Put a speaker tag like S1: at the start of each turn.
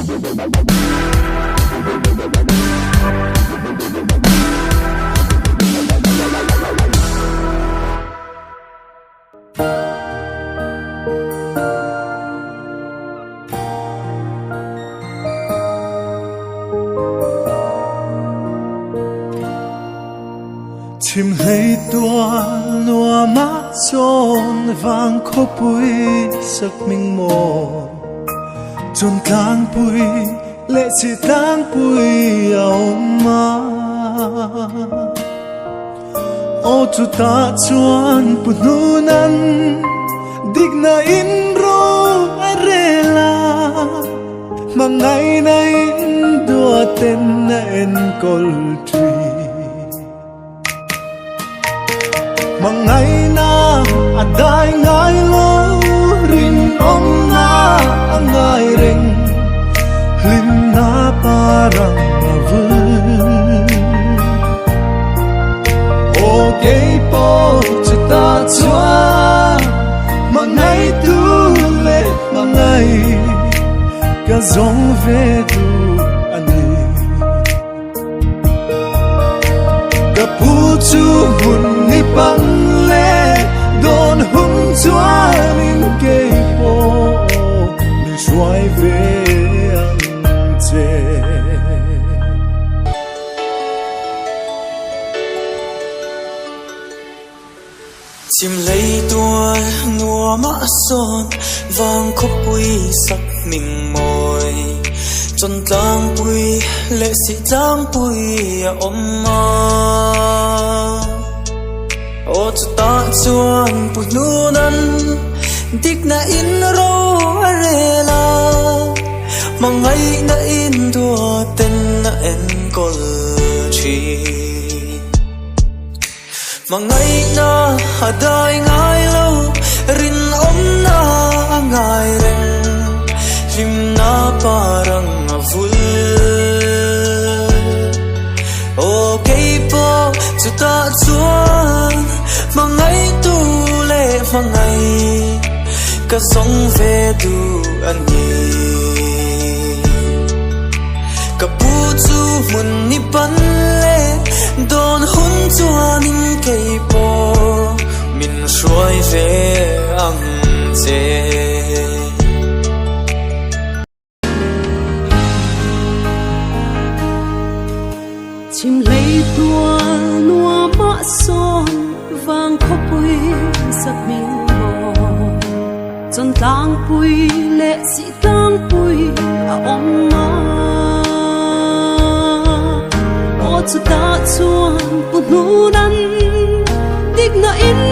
S1: chim lấy tua lúa mát tròn vàng khô bụi sắc mình mồ tròn tang bụi lệ chỉ tang bụi áo ma ô chu ta chuan bút nu nan digna in ro arela mà ngày nay đua tên en col tree mà ngày na adai ngai lo rin om na ngai ring lim na parang avun o kei po chata chua mà ngày tu le mà ngày cả dòng về tu ani cả pu chu hun ni bang le don hun chua min kei po ni suai về ang che
S2: chim lấy tua nua mã son vàng khúc bụi sắc mình mồi tròn tang bụi lệ sĩ tang bụi ôm ma ô cho ta chuan bụi nu nan dik na in ro arela mà ngày na in đua tên na en col tree mà ngày na adai ngai lâu rin om na ngai ren lim na parang avul o kei po chu ta chuan mà ngày tu le mà ngày cả song về tu ani cả pu chu mun ni ban le don hun chuan in kei po min suai về ang che
S3: chim lấy tua nua mã son vàng khô bụi sắc mình màu tròn tang bụi lệ sĩ tang bụi om ma ô chu ta chuan bút nu nan dig na in